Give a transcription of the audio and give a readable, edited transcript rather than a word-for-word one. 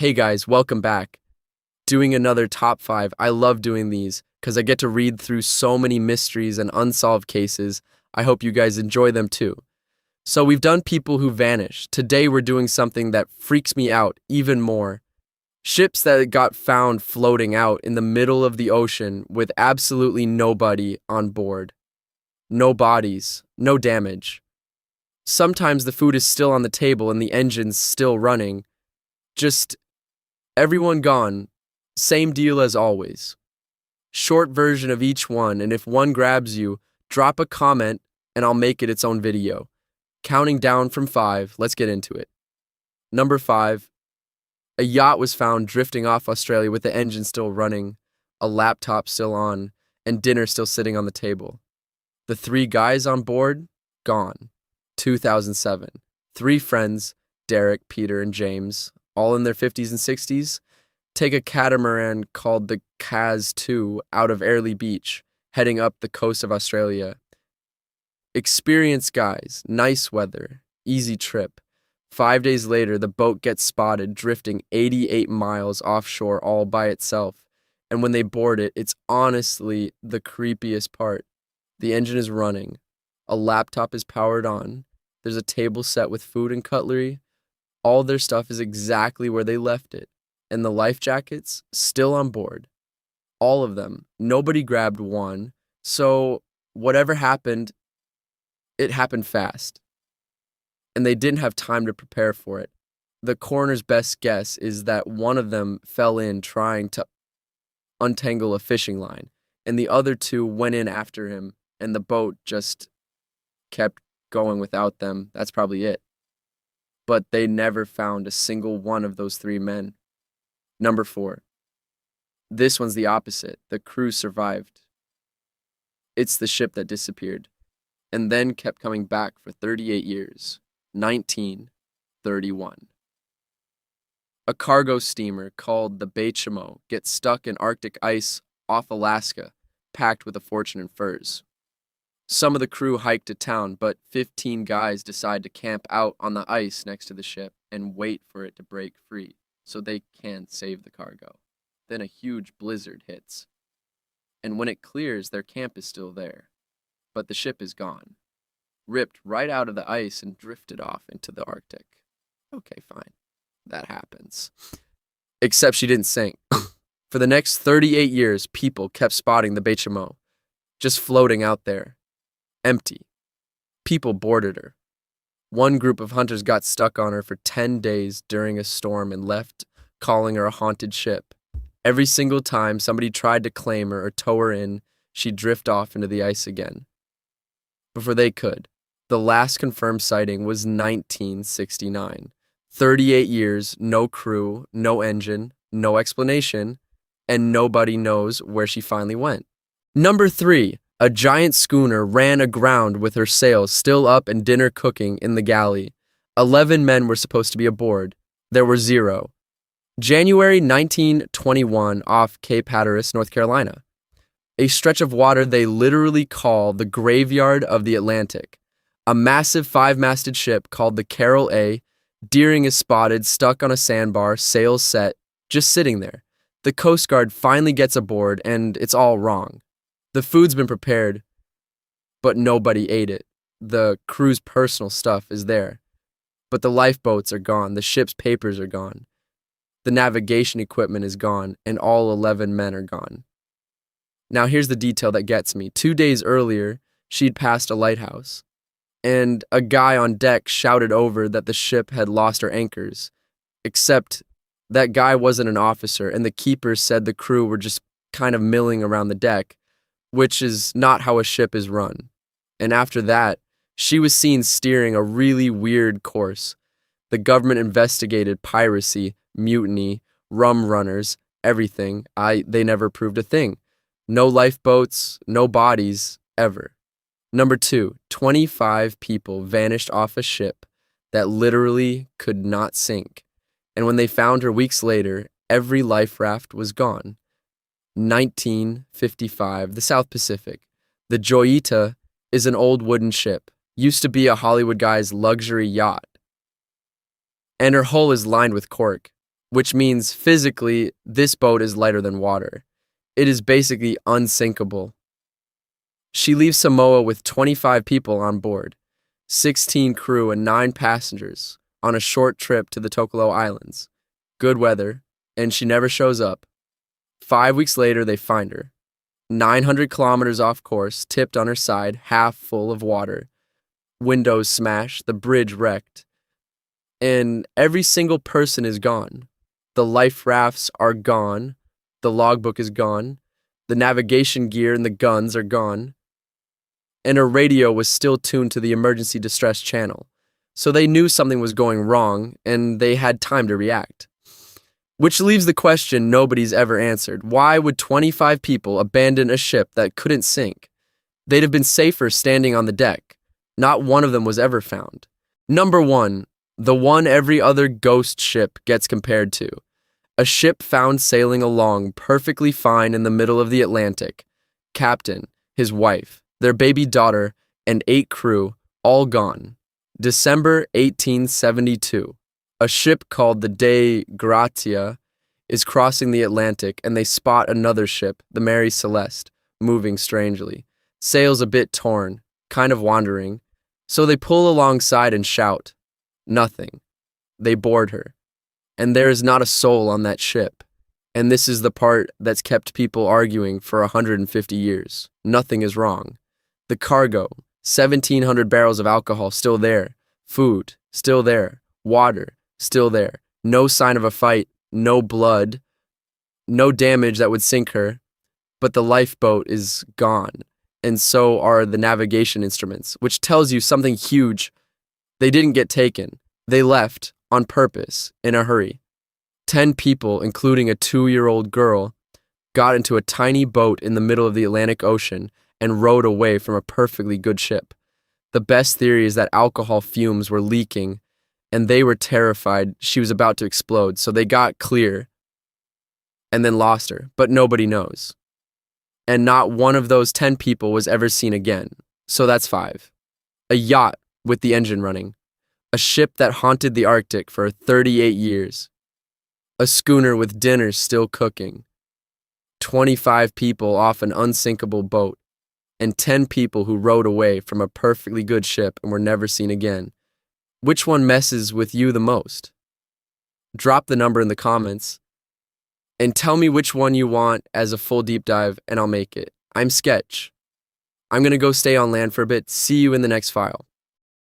Hey guys, welcome back. Doing another top 5. I love doing these because I get to read through so many mysteries and unsolved cases. I hope you guys enjoy them too. So we've done people who vanish. Today we're doing something that freaks me out even more. Ships that got found floating out in the middle of the ocean with absolutely nobody on board. No bodies, no damage. Sometimes the food is still on the table and the engine's still running. Just everyone gone. Same deal as always. Short version of each one, and if one grabs you, drop a comment and I'll make it its own video. Counting down from 5, let's get into it. Number 5. A yacht was found drifting off Australia with the engine still running, a laptop still on, and dinner still sitting on the table. The 3 guys on board, gone. 2007. 3 friends, Derek, Peter, and James, all in their 50s and 60s, take a catamaran called the Kaz II out of Airlie Beach, heading up the coast of Australia. Experienced guys, nice weather, easy trip. 5 days later, the boat gets spotted drifting 88 miles offshore all by itself. And when they board it, it's honestly the creepiest part. The engine is running. A laptop is powered on. There's a table set with food and cutlery. All their stuff is exactly where they left it. And the life jackets, still on board. All of them. Nobody grabbed one. So whatever happened, it happened fast. And they didn't have time to prepare for it. The coroner's best guess is that one of them fell in trying to untangle a fishing line, and the other 2 went in after him, and the boat just kept going without them. That's probably it. But they never found a single one of those 3 men. Number 4. This one's the opposite. The crew survived. It's the ship that disappeared, and then kept coming back for 38 years. 1931. A cargo steamer called the Baychimo gets stuck in Arctic ice off Alaska, packed with a fortune in furs. Some of the crew hiked to town, but 15 guys decide to camp out on the ice next to the ship and wait for it to break free so they can save the cargo. Then a huge blizzard hits. And when it clears, their camp is still there. But the ship is gone. Ripped right out of the ice and drifted off into the Arctic. Okay, fine. That happens. Except she didn't sink. For the next 38 years, people kept spotting the Baychimo, just floating out there. Empty. People boarded her. One group of hunters got stuck on her for 10 days during a storm and left, calling her a haunted ship. Every single time somebody tried to claim her or tow her in, she'd drift off into the ice again. Before they could. The last confirmed sighting was 1969. 38 years, no crew, no engine, no explanation, and nobody knows where she finally went. Number 3. A giant schooner ran aground with her sails still up and dinner cooking in the galley. 11 men were supposed to be aboard. There were 0. January 1921 off Cape Hatteras, North Carolina. A stretch of water they literally call the graveyard of the Atlantic. A massive 5-masted ship called the Carroll A. Deering is spotted, stuck on a sandbar, sails set, just sitting there. The Coast Guard finally gets aboard, and it's all wrong. The food's been prepared, but nobody ate it. The crew's personal stuff is there. But the lifeboats are gone, the ship's papers are gone. The navigation equipment is gone, and all 11 men are gone. Now here's the detail that gets me. 2 days earlier, she'd passed a lighthouse, and a guy on deck shouted over that the ship had lost her anchors. Except that guy wasn't an officer, and the keeper said the crew were just kind of milling around the deck, which is not how a ship is run. And after that, she was seen steering a really weird course. The government investigated piracy, mutiny, rum runners, everything. They never proved a thing. No lifeboats, no bodies, ever. Number 2, 25 people vanished off a ship that literally could not sink. And when they found her weeks later, every life raft was gone. 1955, the South Pacific. The Joyita is an old wooden ship. Used to be a Hollywood guy's luxury yacht. And her hull is lined with cork. which means physically this boat is lighter than water. It is basically unsinkable. She leaves Samoa with 25 people on board, 16 crew and 9 passengers, on a short trip to the Tokolo Islands. Good weather, and she never shows up. 5 weeks later, they find her. 900 kilometers off course, tipped on her side, half full of water. Windows smashed, the bridge wrecked. And every single person is gone. The life rafts are gone. The logbook is gone. The navigation gear and the guns are gone. And her radio was still tuned to the emergency distress channel. So they knew something was going wrong, and they had time to react. Which leaves the question nobody's ever answered. Why would 25 people abandon a ship that couldn't sink? They'd have been safer standing on the deck. Not one of them was ever found. Number 1, the one every other ghost ship gets compared to. A ship found sailing along perfectly fine in the middle of the Atlantic. Captain, his wife, their baby daughter, and 8 crew, all gone. December 1872. A ship called the De Gratia is crossing the Atlantic, and they spot another ship, the Mary Celeste, moving strangely. Sails a bit torn, kind of wandering. So they pull alongside and shout. Nothing. They board her. And there is not a soul on that ship. And this is the part that's kept people arguing for 150 years. Nothing is wrong. The cargo, 1,700 barrels of alcohol still there. Food, still there. Water, still there. No sign of a fight, no blood, no damage that would sink her. But the lifeboat is gone. And so are the navigation instruments, which tells you something huge. They didn't get taken. They left on purpose, in a hurry. 10 people, including a 2-year-old girl, got into a tiny boat in the middle of the Atlantic Ocean and rowed away from a perfectly good ship. The best theory is that alcohol fumes were leaking, and they were terrified she was about to explode, so they got clear and then lost her, but nobody knows. And not one of those 10 people was ever seen again, so that's 5. A yacht with the engine running. A ship that haunted the Arctic for 38 years. A schooner with dinners still cooking. 25 people off an unsinkable boat. And 10 people who rowed away from a perfectly good ship and were never seen again. Which one messes with you the most? Drop the number in the comments. And tell me which one you want as a full deep dive, and I'll make it. I'm Sketch. I'm going to go stay on land for a bit. See you in the next file.